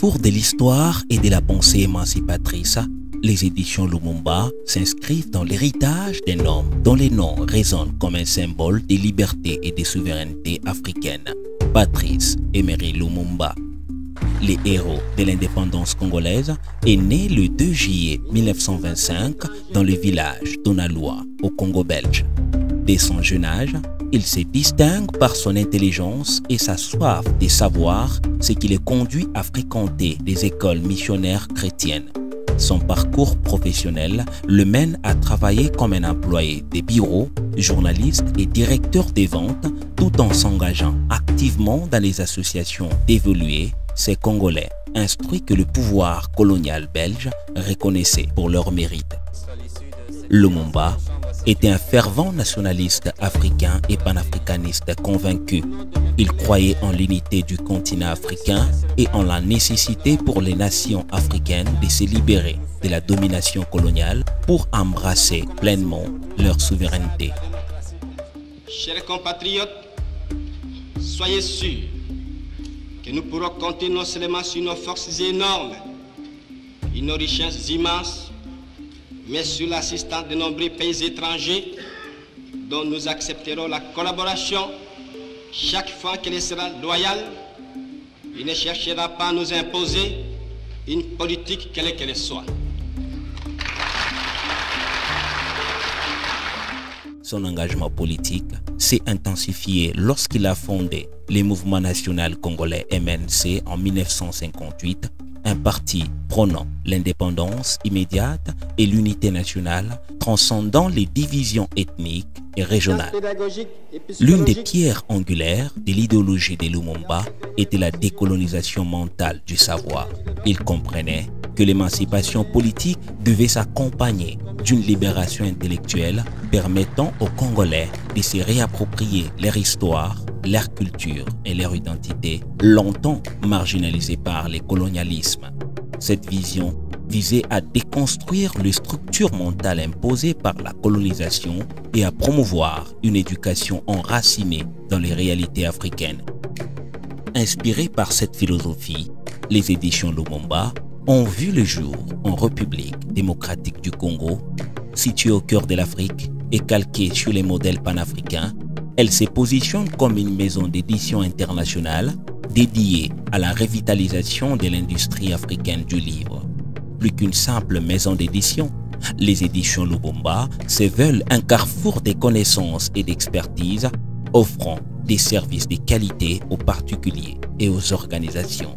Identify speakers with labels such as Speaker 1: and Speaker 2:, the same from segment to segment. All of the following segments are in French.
Speaker 1: carrefour de l'histoire et de la pensée émancipatrice, les éditions Lumumba s'inscrivent dans l'héritage d'un homme dont les noms résonnent comme un symbole de liberté et de souveraineté africaine. Patrice Emery Lumumba, le héros de l'indépendance congolaise, est né le 2 juillet 1925 dans le village d'Onaloa, au Congo belge. Dès son jeune âge, il se distingue par son intelligence et sa soif de savoir, ce qui le conduit à fréquenter des écoles missionnaires chrétiennes. Son parcours professionnel le mène à travailler comme un employé des bureaux, journaliste et directeur des ventes, tout en s'engageant activement dans les associations d'évoluer ces Congolais, instruits que le pouvoir colonial belge reconnaissait pour leur mérite. Lumumba était un fervent nationaliste africain et panafricaniste convaincu. Il croyait en l'unité du continent africain et en la nécessité pour les nations africaines de se libérer de la domination coloniale pour embrasser pleinement leur souveraineté.
Speaker 2: Chers compatriotes, soyez sûrs que nous pourrons compter non seulement sur nos forces énormes et nos richesses immenses, mais sur l'assistance de nombreux pays étrangers dont nous accepterons la collaboration chaque fois qu'elle sera loyale et ne cherchera pas à nous imposer une politique quelle qu'elle soit.
Speaker 1: Son engagement politique s'est intensifié lorsqu'il a fondé le mouvement national congolais MNC en 1958, un parti prônant l'indépendance immédiate et l'unité nationale, transcendant les divisions ethniques et régionales. L'une des pierres angulaires de l'idéologie de Lumumba était la décolonisation mentale du savoir. Il comprenait que l'émancipation politique devait s'accompagner d'une libération intellectuelle permettant aux Congolais de se réapproprier leur histoire, leur culture et leur identité, longtemps marginalisées par les colonialismes. Cette vision visait à déconstruire les structures mentales imposées par la colonisation et à promouvoir une éducation enracinée dans les réalités africaines. Inspirées par cette philosophie, les éditions Lumumba ont vu le jour en République démocratique du Congo, située au cœur de l'Afrique et calquée sur les modèles panafricains. Elle se positionne comme une maison d'édition internationale dédiée à la revitalisation de l'industrie africaine du livre. Plus qu'une simple maison d'édition, les éditions Lumumba se veulent un carrefour des connaissances et d'expertise, offrant des services de qualité aux particuliers et aux organisations.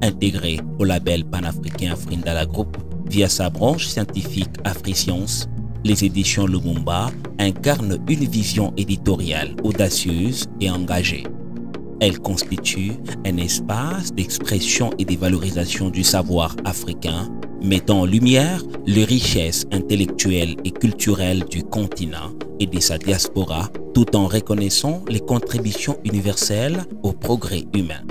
Speaker 1: Intégré au label panafricain Afrindala Group via sa branche scientifique AfriScience, les éditions Lumumba incarnent une vision éditoriale audacieuse et engagée. Elle constitue un espace d'expression et de valorisation du savoir africain, mettant en lumière les richesses intellectuelles et culturelles du continent et de sa diaspora, tout en reconnaissant les contributions universelles au progrès humain.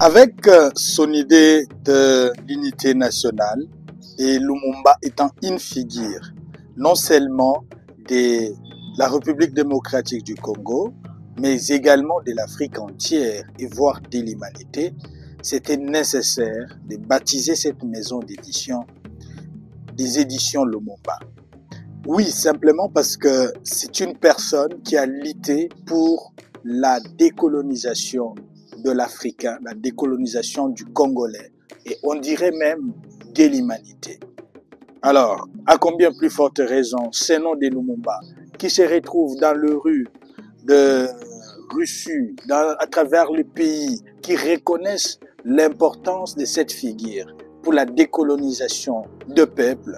Speaker 3: Avec son idée de l'unité nationale, et Lumumba étant une figure non seulement de la République démocratique du Congo, mais également de l'Afrique entière et voire de l'humanité, c'était nécessaire de baptiser cette maison d'édition des éditions Lumumba. Oui, simplement parce que c'est une personne qui a lutté pour la décolonisation de l'Africain, la décolonisation du Congolais, et on dirait même de l'humanité. Alors, à combien plus forte raison, ces noms de Lumumba, qui se retrouvent dans les rues de Russie, à travers le pays, qui reconnaissent l'importance de cette figure pour la décolonisation de peuples,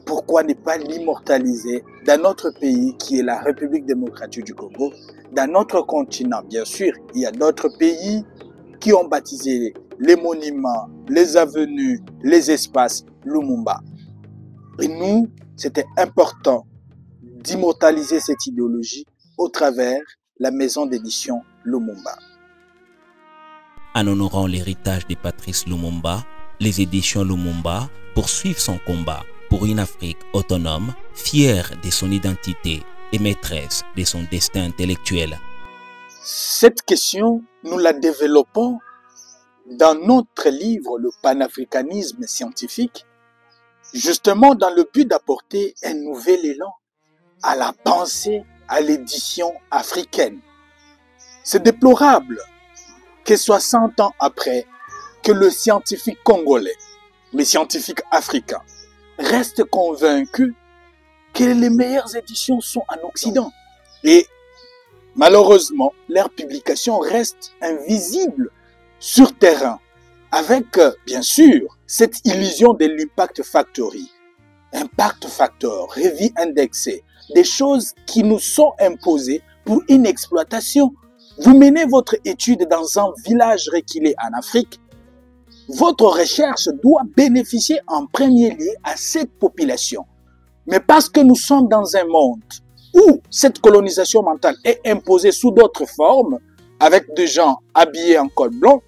Speaker 3: pourquoi ne pas l'immortaliser dans notre pays qui est la République démocratique du Congo, dans notre continent? Bien sûr, il y a d'autres pays qui ont baptisé les monuments, les avenues, les espaces Lumumba. Et nous, c'était important d'immortaliser cette idéologie au travers la maison d'édition Lumumba.
Speaker 1: En honorant l'héritage de Patrice Lumumba, les éditions Lumumba poursuivent son combat pour une Afrique autonome, fière de son identité et maîtresse de son destin intellectuel.
Speaker 3: Cette question, nous la développons dans notre livre Le panafricanisme scientifique, justement dans le but d'apporter un nouvel élan à la pensée, à l'édition africaine. C'est déplorable que 60 ans après, que le scientifique congolais, mais scientifique africain, reste convaincu que les meilleures éditions sont en Occident. Et malheureusement, leurs publications restent invisibles sur terrain, avec, bien sûr, cette illusion de l'impact factory. Impact factor, revue indexée, des choses qui nous sont imposées pour une exploitation. Vous menez votre étude dans un village reculé en Afrique. Votre recherche doit bénéficier en premier lieu à cette population. Mais parce que nous sommes dans un monde où cette colonisation mentale est imposée sous d'autres formes, avec des gens habillés en col blanc,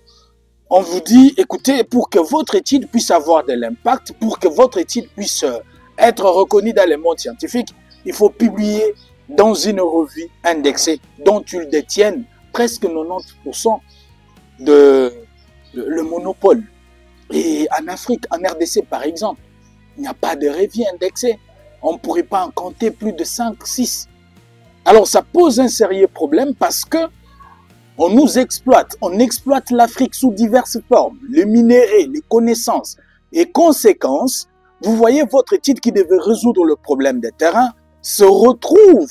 Speaker 3: on vous dit, écoutez, pour que votre étude puisse avoir de l'impact, pour que votre étude puisse être reconnue dans le monde scientifique, il faut publier dans une revue indexée dont ils détiennent presque 90% de le monopole. Et en Afrique, en RDC par exemple, il n'y a pas de revue indexée. On ne pourrait pas en compter plus de 5, 6. Alors ça pose un sérieux problème parce que on nous exploite. On exploite l'Afrique sous diverses formes. Les minéraux, les connaissances. Et conséquence, vous voyez votre étude qui devait résoudre le problème des terrains se retrouve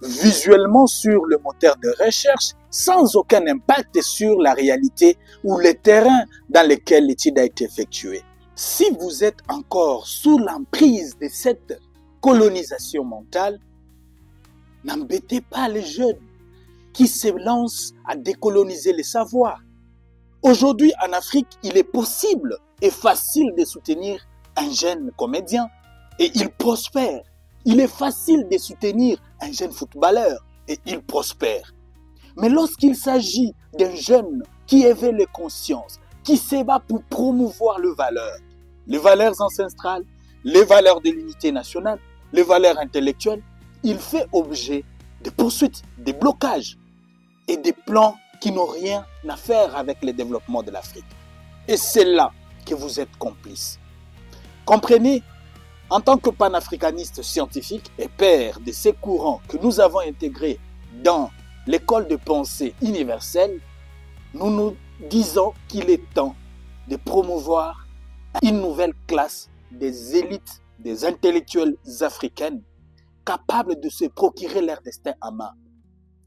Speaker 3: visuellement sur le moteur de recherche sans aucun impact sur la réalité ou les terrains dans lesquels l'étude a été effectuée. Si vous êtes encore sous l'emprise de cette colonisation mentale, n'embêtez pas les jeunes qui se lancent à décoloniser les savoirs. Aujourd'hui, en Afrique, il est possible et facile de soutenir un jeune comédien et il prospère. Il est facile de soutenir un jeune footballeur et il prospère. Mais lorsqu'il s'agit d'un jeune qui éveille les consciences, qui se bat pour promouvoir les valeurs ancestrales, les valeurs de l'unité nationale, les valeurs intellectuelles, il fait objet de poursuites, de blocages et des plans qui n'ont rien à faire avec le développement de l'Afrique. Et c'est là que vous êtes complices. Comprenez, en tant que panafricaniste scientifique et père de ces courants que nous avons intégrés dans l'école de pensée universelle, nous nous disons qu'il est temps de promouvoir une nouvelle classe des élites, des intellectuels africaines capables de se procurer leur destin à main.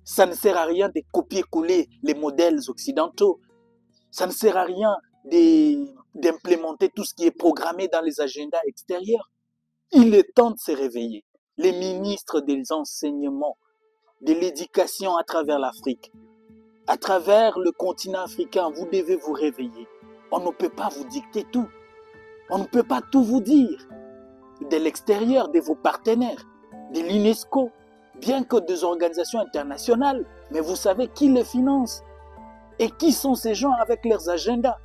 Speaker 3: Ça ne sert à rien de copier-coller les modèles occidentaux. Ça ne sert à rien d'implémenter tout ce qui est programmé dans les agendas extérieurs. Il est temps de se réveiller. Les ministres des enseignements, de l'éducation à travers l'Afrique, à travers le continent africain, vous devez vous réveiller. On ne peut pas vous dicter tout. On ne peut pas tout vous dire. De l'extérieur, de vos partenaires, de l'UNESCO, bien que des organisations internationales, mais vous savez qui les finance et qui sont ces gens avec leurs agendas.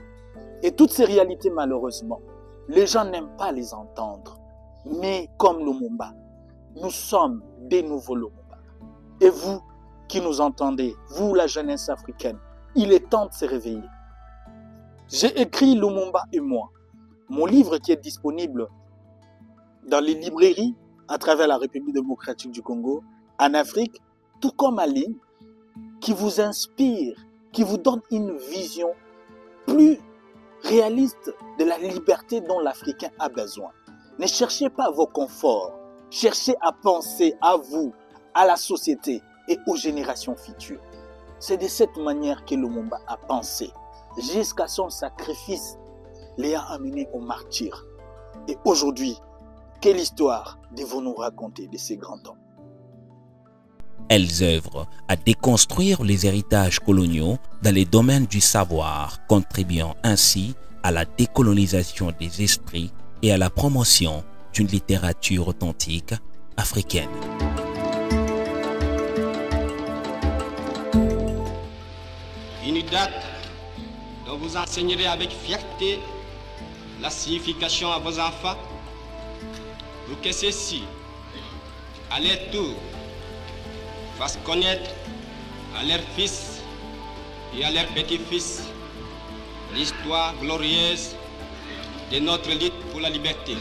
Speaker 3: Et toutes ces réalités, malheureusement, les gens n'aiment pas les entendre. Mais comme Lumumba, nous sommes des nouveaux Lumumba. Et vous qui nous entendez, vous la jeunesse africaine, il est temps de se réveiller. J'ai écrit Lumumba et moi, mon livre qui est disponible dans les librairies à travers la République démocratique du Congo, en Afrique, tout comme en ligne, qui vous inspire, qui vous donne une vision plus réaliste de la liberté dont l'Africain a besoin. Ne cherchez pas vos conforts, cherchez à penser à vous, à la société et aux générations futures. C'est de cette manière que Lumumba a pensé, jusqu'à son sacrifice, l'ayant amené au martyre. Et aujourd'hui, quelle histoire devons-nous raconter de ces grands hommes?
Speaker 1: Elles œuvrent à déconstruire les héritages coloniaux dans les domaines du savoir, contribuant ainsi à la décolonisation des esprits et à la promotion d'une littérature authentique africaine.
Speaker 2: Une date dont vous enseignerez avec fierté la signification à vos enfants, pour que ceux-ci, à leur tour, fassent connaître à leurs fils et à leurs petits-fils l'histoire glorieuse de notre lutte pour la liberté.